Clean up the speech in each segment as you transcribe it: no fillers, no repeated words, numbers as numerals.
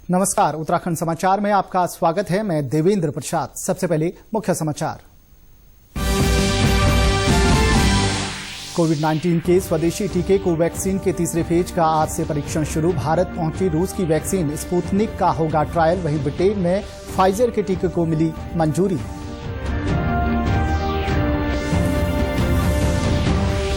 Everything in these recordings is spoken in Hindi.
नमस्कार, उत्तराखंड समाचार में आपका स्वागत है। मैं देवेंद्र प्रसाद। सबसे पहले मुख्य समाचार। कोविड-19 के स्वदेशी टीके कोवैक्सीन के तीसरे फेज का आज से परीक्षण शुरू। भारत पहुंची रूस की वैक्सीन स्पुतनिक का होगा ट्रायल। वहीं ब्रिटेन में फाइजर के टीके को मिली मंजूरी।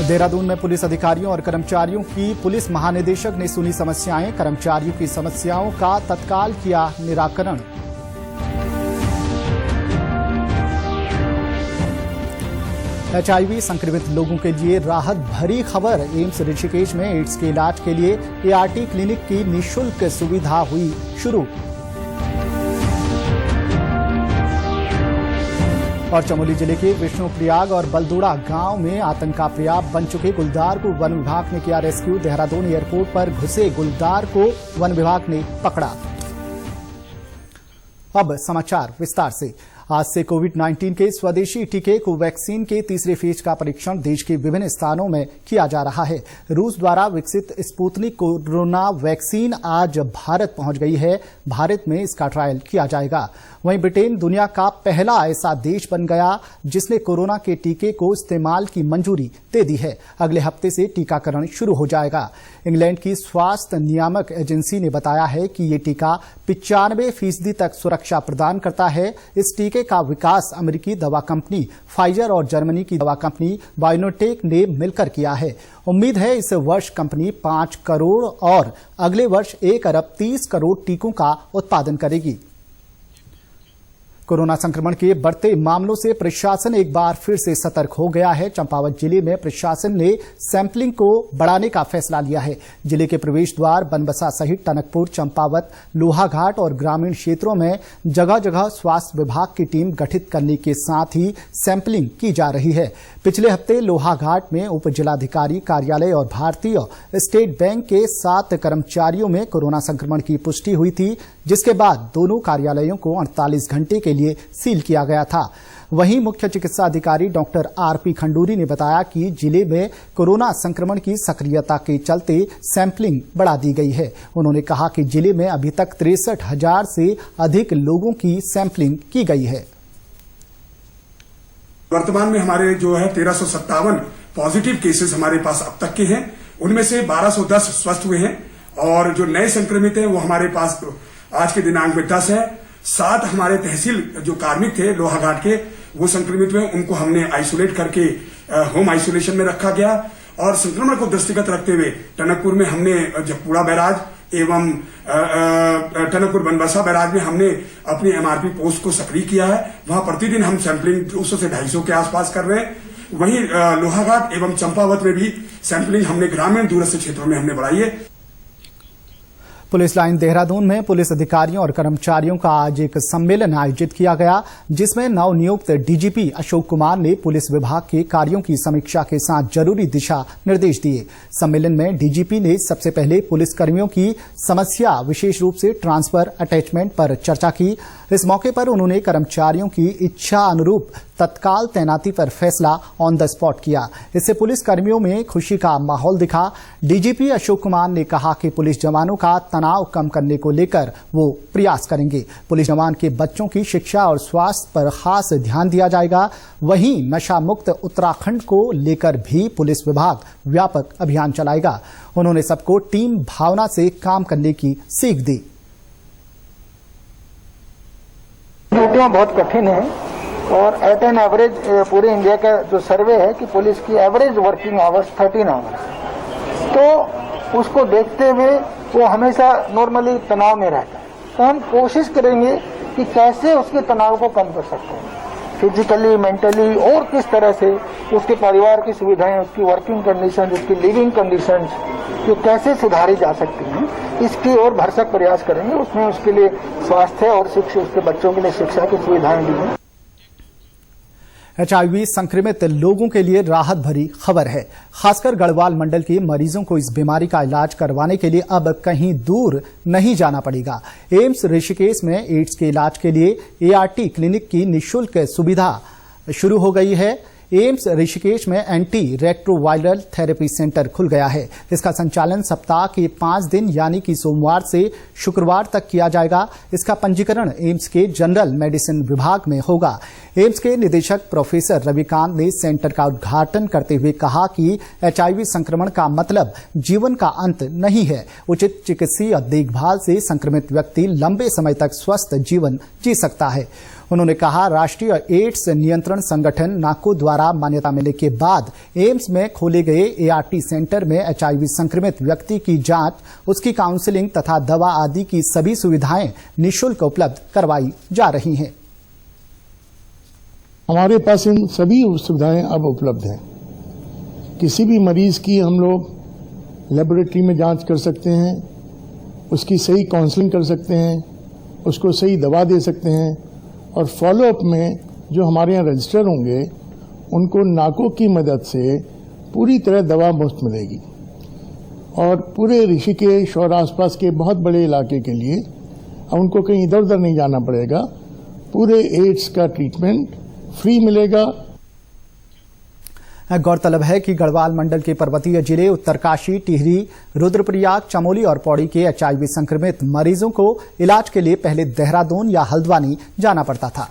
देहरादून में पुलिस अधिकारियों और कर्मचारियों की पुलिस महानिदेशक ने सुनी समस्याएं। कर्मचारियों की समस्याओं का तत्काल किया निराकरण। HIV संक्रमित लोगों के लिए राहत भरी खबर। एम्स ऋषिकेश में एड्स के इलाज के लिए ART क्लिनिक की निःशुल्क सुविधा हुई शुरू। और चमोली जिले के विष्णुप्रयाग और बलदुड़ा गांव में आतंक का पर्याप्त बन चुके गुलदार को वन विभाग ने किया रेस्क्यू। देहरादून एयरपोर्ट पर घुसे गुलदार को वन विभाग ने पकड़ा। अब समाचार विस्तार से। आज से कोविड-19 के स्वदेशी टीके कोवैक्सीन के तीसरे फेज का परीक्षण देश के विभिन्न स्थानों में किया जा रहा है। रूस द्वारा विकसित स्पुतनिक कोरोना वैक्सीन आज भारत पहुंच गई है। भारत में इसका ट्रायल किया जाएगा। वहीं ब्रिटेन दुनिया का पहला ऐसा देश बन गया जिसने कोरोना के टीके को इस्तेमाल की मंजूरी दे दी है। अगले हफ्ते से टीकाकरण शुरू हो जाएगा। इंग्लैंड की स्वास्थ्य नियामक एजेंसी ने बताया है कि ये टीका 95% तक सुरक्षा प्रदान करता है। इस टीके का विकास अमेरिकी दवा कंपनी फाइजर और जर्मनी की दवा कंपनी बायोनोटेक ने मिलकर किया है। उम्मीद है इस वर्ष कंपनी 5 करोड़ और अगले वर्ष 1 अरब 30 करोड़ टीकों का उत्पादन करेगी। कोरोना संक्रमण के बढ़ते मामलों से प्रशासन एक बार फिर से सतर्क हो गया है। चंपावत जिले में प्रशासन ने सैंपलिंग को बढ़ाने का फैसला लिया है। जिले के प्रवेश द्वार बनबसा सहित टनकपुर, चंपावत, लोहाघाट और ग्रामीण क्षेत्रों में जगह जगह स्वास्थ्य विभाग की टीम गठित करने के साथ ही सैंपलिंग की जा रही है। पिछले हफ्ते लोहाघाट में उप जिलाधिकारी कार्यालय और भारतीय स्टेट बैंक के 7 कर्मचारियों में कोरोना संक्रमण की पुष्टि हुई थी, जिसके बाद दोनों कार्यालयों को 48 घंटे के लिए सील किया गया था। वहीं मुख्य चिकित्सा अधिकारी डॉक्टर RP खंडूरी ने बताया कि जिले में कोरोना संक्रमण की सक्रियता के चलते सैंपलिंग बढ़ा दी गई है। उन्होंने कहा कि जिले में अभी तक 63,000 से अधिक लोगों की सैंपलिंग की गई है। वर्तमान में हमारे जो है 1357 पॉजिटिव केसेस हमारे पास अब तक के हैं। उनमें से 1210 स्वस्थ हुए हैं और जो नए संक्रमित हैं वो हमारे पास आज के दिनांक में 10 है। 7 हमारे तहसील जो कार्मिक थे लोहाघाट के वो संक्रमित हुए, उनको हमने आइसोलेट करके होम आइसोलेशन में रखा गया। और संक्रमण को दृष्टिगत रखते हुए टनकपुर में हमने जगपुड़ा बैराज एवं टनकपुर बनबसा बैराज में हमने अपनी MRP पोस्ट को सक्रिय किया है। वहां प्रतिदिन हम सैंपलिंग 200 से 250 के आसपास कर रहे हैं। वहीं लोहाघाट एवं चंपावत में भी सैंपलिंग हमने ग्रामीण दूरस्थ क्षेत्रों में हमने बढ़ाई है। पुलिस लाइन देहरादून में पुलिस अधिकारियों और कर्मचारियों का आज एक सम्मेलन आयोजित किया गया, जिसमें नवनियुक्त DGP अशोक कुमार ने पुलिस विभाग के कार्यों की समीक्षा के साथ जरूरी दिशा निर्देश दिए। सम्मेलन में DGP ने सबसे पहले पुलिसकर्मियों की समस्या, विशेष रूप से ट्रांसफर अटैचमेंट पर चर्चा की। इस मौके पर उन्होंने कर्मचारियों की इच्छा अनुरूप तत्काल तैनाती पर फैसला ऑन द स्पॉट किया। इससे पुलिस कर्मियों में खुशी का माहौल दिखा। DGP अशोक कुमार ने कहा कि पुलिस जवानों का तनाव कम करने को लेकर वो प्रयास करेंगे। पुलिस जवान के बच्चों की शिक्षा और स्वास्थ्य पर खास ध्यान दिया जाएगा। वहीं नशा मुक्त उत्तराखंड को लेकर भी पुलिस विभाग व्यापक अभियान चलाएगा। उन्होंने सबको टीम भावना से काम करने की सीख दी। ड्यूटियां बहुत कठिन है और एट एन एवरेज पूरे इंडिया का जो सर्वे है कि पुलिस की एवरेज वर्किंग आवर्स 13 आवर्स, तो उसको देखते हुए वो हमेशा नॉर्मली तनाव में रहता है। तो हम कोशिश करेंगे कि कैसे उसके तनाव को कम कर सकते हैं, फिजिकली, मेंटली, और किस तरह से उसके परिवार की सुविधाएं, उसकी वर्किंग कंडीशन, उसकी लिविंग कंडीशन ये कैसे सुधारी जा सकती हैं, इसकी ओर भरसक प्रयास करेंगे। उसमें उसके लिए स्वास्थ्य और शिक्षा, उसके बच्चों के लिए शिक्षा की सुविधाएं दी हैं। HIV संक्रमित लोगों के लिए राहत भरी खबर है। खासकर गढ़वाल मंडल के मरीजों को इस बीमारी का इलाज करवाने के लिए अब कहीं दूर नहीं जाना पड़ेगा। एम्स ऋषिकेश में एड्स के इलाज के लिए ART क्लिनिक की निःशुल्क सुविधा शुरू हो गई है। एम्स ऋषिकेश में एंटी रेट्रोवायरल थेरेपी सेंटर खुल गया है। इसका संचालन सप्ताह के 5 दिन यानी कि सोमवार से शुक्रवार तक किया जाएगा। इसका पंजीकरण एम्स के जनरल मेडिसिन विभाग में होगा। एम्स के निदेशक प्रोफेसर रविकांत ने सेंटर का उद्घाटन करते हुए कहा कि HIV संक्रमण का मतलब जीवन का अंत नहीं है। उचित चिकित्सीय देखभाल से संक्रमित व्यक्ति लंबे समय तक स्वस्थ जीवन जी सकता है। उन्होंने कहा, राष्ट्रीय एड्स नियंत्रण संगठन नाको द्वारा मान्यता मिलने के बाद एम्स में खोले गए ART सेंटर में HIV संक्रमित व्यक्ति की जांच, उसकी काउंसलिंग तथा दवा आदि की सभी सुविधाएं निःशुल्क उपलब्ध करवाई जा रही हैं। हमारे पास इन सभी सुविधाएं अब उपलब्ध हैं। किसी भी मरीज की हम लोग लेबोरेटरी में जांच कर सकते हैं, उसकी सही काउंसलिंग कर सकते हैं, उसको सही दवा दे सकते हैं और फॉलोअप में जो हमारे यहाँ रजिस्टर होंगे उनको नाको की मदद से पूरी तरह दवा मुफ्त मिलेगी। और पूरे ऋषिकेश और आसपास के बहुत बड़े इलाके के लिए अब उनको कहीं इधर उधर नहीं जाना पड़ेगा। पूरे एड्स का ट्रीटमेंट फ्री मिलेगा। गौरतलब है कि गढ़वाल मंडल के पर्वतीय जिले उत्तरकाशी, टिहरी, रुद्रप्रयाग, चमोली और पौड़ी के HIV संक्रमित मरीजों को इलाज के लिए पहले देहरादून या हल्द्वानी जाना पड़ता था।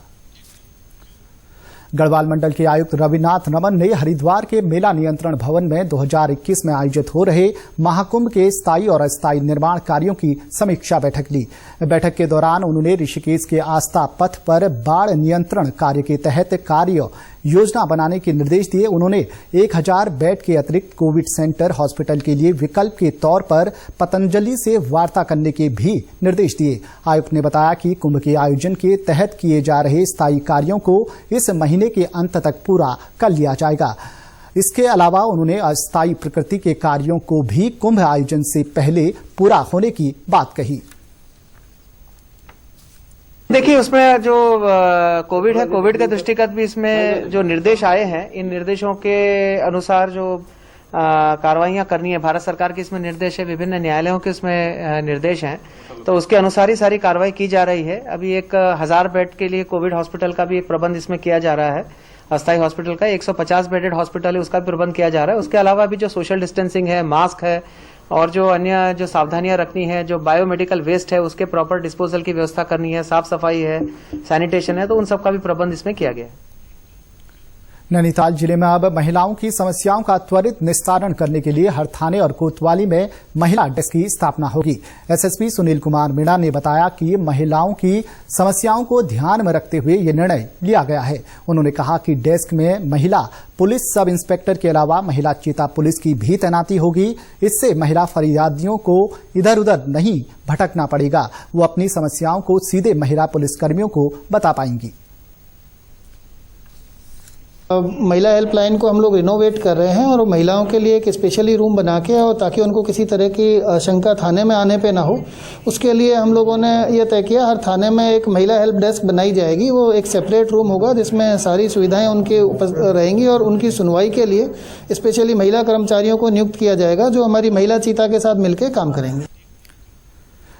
गढ़वाल मंडल के आयुक्त रविनाथ रमन ने हरिद्वार के मेला नियंत्रण भवन में 2021 में आयोजित हो रहे महाकुंभ के स्थायी और अस्थायी निर्माण कार्यों की समीक्षा बैठक ली। बैठक के दौरान उन्होंने ऋषिकेश के आस्था पथ पर बाढ़ नियंत्रण कार्य के तहत कार्य योजना बनाने के निर्देश दिए। उन्होंने 1000 बेड के अतिरिक्त कोविड सेंटर हॉस्पिटल के लिए विकल्प के तौर पर पतंजलि से वार्ता करने के भी निर्देश दिए। आयुक्त ने बताया कि कुंभ के आयोजन के तहत किए जा रहे स्थायी कार्यों को इस महीने के अंत तक पूरा कर लिया जाएगा। इसके अलावा उन्होंने अस्थायी प्रकृति के कार्यों को भी कुंभ आयोजन से पहले पूरा होने की बात कही। देखिए, उसमें जो कोविड है, कोविड के दृष्टिगत भी इसमें जो निर्देश आए हैं, इन निर्देशों के अनुसार जो कार्रवाइयां करनी है, भारत सरकार की इसमें निर्देश है, विभिन्न न्यायालयों के इसमें निर्देश हैं, तो उसके अनुसार ही सारी कार्रवाई की जा रही है। अभी 1000 बेड के लिए कोविड हॉस्पिटल का भी एक प्रबंध इसमें किया जा रहा है। अस्थायी हॉस्पिटल का 150 बेडेड हॉस्पिटल है, उसका भी प्रबंध किया जा रहा है। उसके अलावा भी जो सोशल डिस्टेंसिंग है, मास्क है और जो अन्य जो सावधानियां रखनी है, जो बायोमेडिकल वेस्ट है उसके प्रॉपर डिस्पोजल की व्यवस्था करनी है, साफ सफाई है, सैनिटेशन है, तो उन सब का भी प्रबंध इसमें किया गया है। नैनीताल जिले में अब महिलाओं की समस्याओं का त्वरित निस्तारण करने के लिए हर थाने और कोतवाली में महिला डेस्क की स्थापना होगी। SSP सुनील कुमार मीणा ने बताया कि महिलाओं की समस्याओं को ध्यान में रखते हुए ये निर्णय लिया गया है। उन्होंने कहा कि डेस्क में महिला पुलिस सब इंस्पेक्टर के अलावा महिला चेता पुलिस की भी तैनाती होगी। इससे महिला फरियादियों को इधर उधर नहीं भटकना पड़ेगा। वो अपनी समस्याओं को सीधे महिला पुलिसकर्मियों को बता पाएंगी। महिला हेल्पलाइन को हम लोग रिनोवेट कर रहे हैं और महिलाओं के लिए एक स्पेशली रूम बना के, और ताकि उनको किसी तरह की शंका थाने में आने पे ना हो, उसके लिए हम लोगों ने ये तय किया हर थाने में एक महिला हेल्प डेस्क बनाई जाएगी। वो एक सेपरेट रूम होगा जिसमें सारी सुविधाएं उनके रहेंगी और उनकी सुनवाई के लिए स्पेशली महिला कर्मचारियों को नियुक्त किया जाएगा जो हमारी महिला चीता के साथ मिलकर काम करेंगे।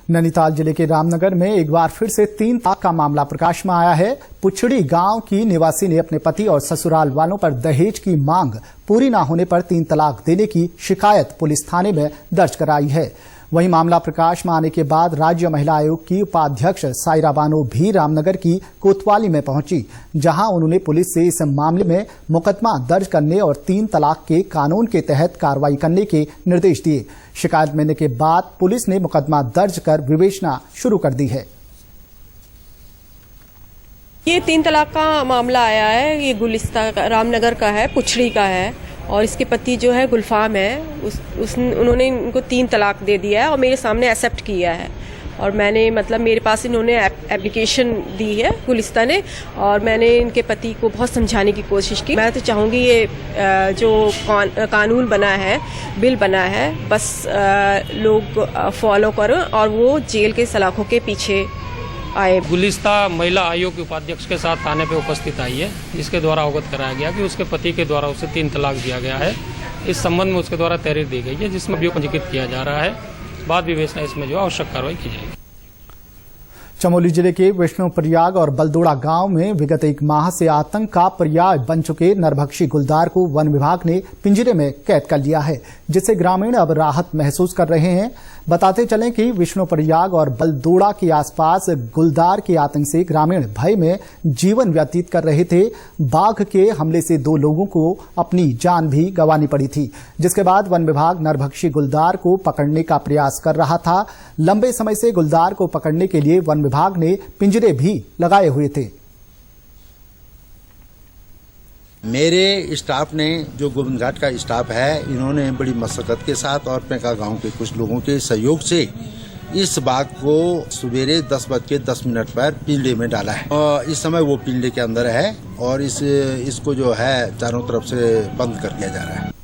नैनीताल जिले के रामनगर में एक बार फिर से 3 तलाक का मामला प्रकाश में आया है। पुछड़ी गांव की निवासी ने अपने पति और ससुराल वालों पर दहेज की मांग पूरी न होने पर 3 तलाक देने की शिकायत पुलिस थाने में दर्ज कराई है। वहीं मामला प्रकाश में आने के बाद राज्य महिला आयोग की उपाध्यक्ष सायरा बानो भी रामनगर की कोतवाली में पहुंची, जहां उन्होंने पुलिस से इस मामले में मुकदमा दर्ज करने और 3 तलाक के कानून के तहत कार्रवाई करने के निर्देश दिए। शिकायत मिलने के बाद पुलिस ने मुकदमा दर्ज कर विवेचना शुरू कर दी है। ये 3 तलाक का मामला आया है। ये गुलिस्ता रामनगर का है, पुछड़ी का है और इसके पति जो है गुलफाम है, उन्होंने इनको 3 तलाक दे दिया है और मेरे सामने एक्सेप्ट किया है। और मैंने मतलब मेरे पास इन्होंने एप्लीकेशन दी है गुलिस्ता ने, और मैंने इनके पति को बहुत समझाने की कोशिश की। मैं तो चाहूँगी ये जो कानून बना है, बिल बना है, बस लोग फॉलो करो और वो जेल के सलाखों के पीछे आए। गुलिस्ता महिला आयोग के उपाध्यक्ष के साथ थाने पे उपस्थित आई है, जिसके द्वारा अवगत कराया गया कि उसके पति के द्वारा उसे 3 तलाक दिया गया है। इस संबंध में उसके द्वारा तहरीर दी गई है, जिसमें अभियोग पंजीकृत किया जा रहा है। बाद विवेचना इसमें जो आवश्यक कार्रवाई की जाएगी। चमोली जिले के विष्णुप्रयाग और बलदोड़ा गांव में विगत एक माह से आतंक का पर्याय बन चुके नरभक्षी गुलदार को वन विभाग ने पिंजरे में कैद कर लिया है, जिससे ग्रामीण अब राहत महसूस कर रहे हैं। बताते चलें कि विष्णुप्रयाग और बलदोड़ा के आसपास गुलदार के आतंक से ग्रामीण भय में जीवन व्यतीत कर रहे थे। बाघ के हमले से 2 लोगों को अपनी जान भी गंवानी पड़ी थी, जिसके बाद वन विभाग नरभक्षी गुलदार को पकड़ने का प्रयास कर रहा था। लंबे समय से गुलदार को पकड़ने के लिए वन विभाग ने पिंजरे भी लगाए हुए थे। मेरे स्टाफ ने, जो गोविंद घाट का स्टाफ है, इन्होंने बड़ी मशक्कत के साथ और पेका गांव के कुछ लोगों के सहयोग से इस बाघ को सवेरे 10:10 पर पिंजरे में डाला है और इस समय वो पिंजरे के अंदर है और इसको जो है चारों तरफ से बंद कर दिया जा रहा है।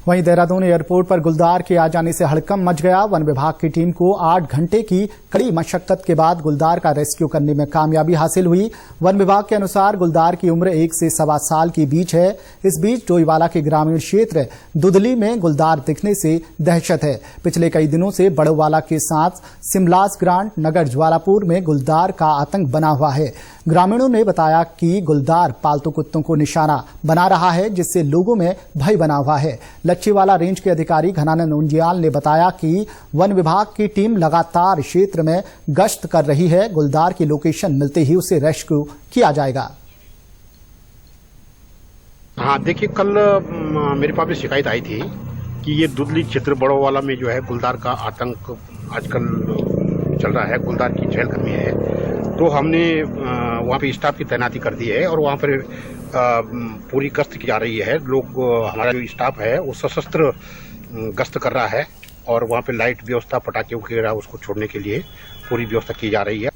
वहीं देहरादून एयरपोर्ट पर गुलदार के आ जाने से हड़कंप मच गया। वन विभाग की टीम को 8 घंटे की कड़ी मशक्कत के बाद गुलदार का रेस्क्यू करने में कामयाबी हासिल हुई। वन विभाग के अनुसार गुलदार की उम्र 1 से 1.25 साल के बीच है। इस बीच डोईवाला के ग्रामीण क्षेत्र दुधली में गुलदार दिखने से दहशत है। पिछले कई दिनों से बड़ोवाला के साथ सिमलास ग्रांट नगर ज्वालापुर में गुलदार का आतंक बना हुआ है। ग्रामीणों ने बताया कि गुलदार पालतू कुत्तों को निशाना बना रहा है, जिससे लोगों में भय बना हुआ है। लच्छीवाला रेंज के अधिकारी घनानंद उंजियाल ने बताया कि वन विभाग की टीम लगातार क्षेत्र में गश्त कर रही है। गुलदार की लोकेशन मिलते ही उसे रेस्क्यू किया जाएगा। हाँ, देखिए, कल मेरे पास भी शिकायत आई थी कि ये दुधली क्षेत्र बड़ोवाला में जो है गुलदार का आतंक आजकल चल रहा है, गुलदार की चहलकदमी है। तो हमने वहाँ पे स्टाफ की तैनाती कर दी है और वहाँ पर पूरी गश्त की जा रही है। लोग, हमारा जो स्टाफ है वो सशस्त्र गश्त कर रहा है और वहाँ पे लाइट व्यवस्था, पटाखे वगैरह उसको छोड़ने के लिए पूरी व्यवस्था की जा रही है।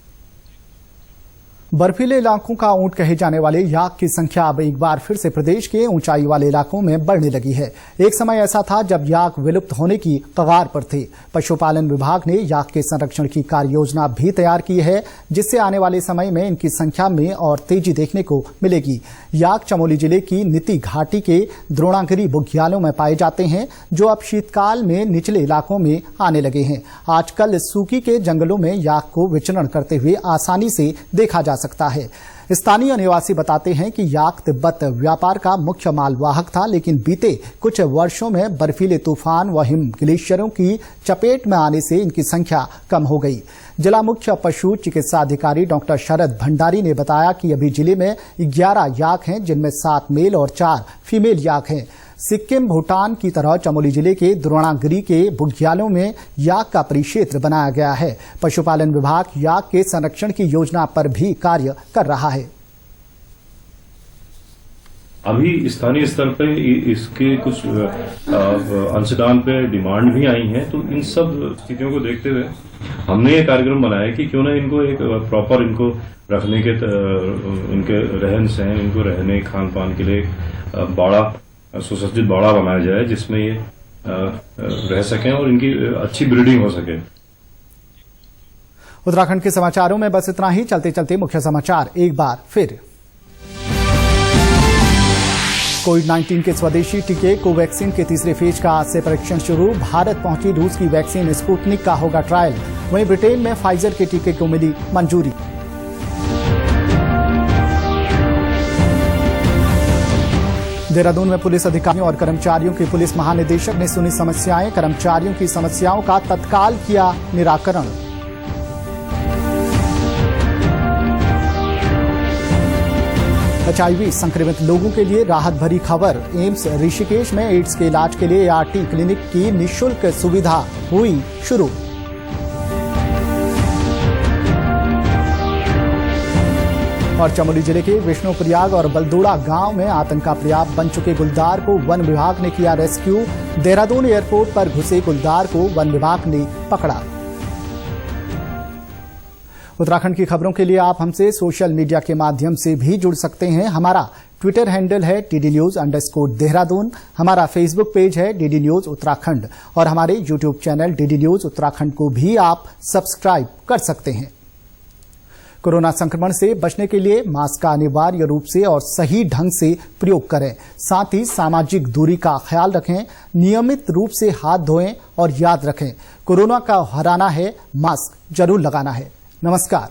बर्फीले इलाकों का ऊंट कहे जाने वाले याक की संख्या अब एक बार फिर से प्रदेश के ऊंचाई वाले इलाकों में बढ़ने लगी है। एक समय ऐसा था जब याक विलुप्त होने की कगार पर थे। पशुपालन विभाग ने याक के संरक्षण की कार्य योजना भी तैयार की है, जिससे आने वाले समय में इनकी संख्या में और तेजी देखने को मिलेगी। याक चमोली जिले की नीति घाटी के द्रोणागिरी बुग्यालों में पाए जाते हैं, जो अब शीतकाल में निचले इलाकों में आने लगे हैं। आजकल सूकी के जंगलों में याक को विचरण करते हुए आसानी से देखा जा सकता है। स्थानीय निवासी बताते हैं कि याक तिब्बत व्यापार का मुख्य मालवाहक था, लेकिन बीते कुछ वर्षों में बर्फीले तूफान व हिम ग्लेशियरों की चपेट में आने से इनकी संख्या कम हो गई। जिला मुख्य पशु चिकित्सा अधिकारी डॉक्टर शरद भंडारी ने बताया कि अभी जिले में 11 याक हैं, जिनमें 7 मेल और 4 फीमेल याक हैं। सिक्किम, भूटान की तरह चमोली जिले के द्रोणागिरी के बुग्यालों में याक का परिक्षेत्र बनाया गया है। पशुपालन विभाग याक के संरक्षण की योजना पर भी कार्य कर रहा है। अभी स्थानीय स्तर पे इसके कुछ अंशदान पे डिमांड भी आई है, तो इन सब स्थितियों को देखते हुए हमने ये कार्यक्रम बनाया कि क्यों ना इनको एक प्रॉपर इनको रखने के इनके रहन सहन, इनको रहने खान पान के लिए बाड़ा, सुसज्जित बाड़ा बनाया जाए, जिसमें ये रह सकें और इनकी अच्छी ब्रीडिंग हो सके। उत्तराखंड के समाचारों में बस इतना ही। चलते चलते मुख्य समाचार एक बार फिर। कोविड-19 के स्वदेशी टीके कोवैक्सीन के तीसरे फेज का आज से परीक्षण शुरू। भारत पहुंची रूस की वैक्सीन स्पुतनिक का होगा ट्रायल। वहीं ब्रिटेन में फाइजर के टीके को मिली मंजूरी। देहरादून में पुलिस अधिकारियों और कर्मचारियों की पुलिस महानिदेशक ने सुनी समस्याएं। कर्मचारियों की समस्याओं का तत्काल किया निराकरण। HIV संक्रमित लोगों के लिए राहत भरी खबर। एम्स ऋषिकेश में एड्स के इलाज के लिए ART क्लिनिक की निःशुल्क सुविधा हुई शुरू। और चमोली जिले के विष्णुप्रयाग और बलदोड़ा गांव में आतंक का पर्याय बन चुके गुलदार को वन विभाग ने किया रेस्क्यू। देहरादून एयरपोर्ट पर घुसे गुलदार को वन विभाग ने पकड़ा। उत्तराखंड की खबरों के लिए आप हमसे सोशल मीडिया के माध्यम से भी जुड़ सकते हैं। हमारा ट्विटर हैंडल है DDNews_देहरादून। हमारा फेसबुक पेज है DD News उत्तराखंड और हमारे YouTube channel DD News Uttarakhand को भी आप सब्सक्राइब कर सकते हैं। कोरोना संक्रमण से बचने के लिए मास्क का अनिवार्य रूप से और सही ढंग से प्रयोग करें। साथ ही सामाजिक दूरी का ख्याल रखें, नियमित रूप से हाथ धोएं और याद रखें, कोरोना का हराना है, मास्क जरूर लगाना है। नमस्कार।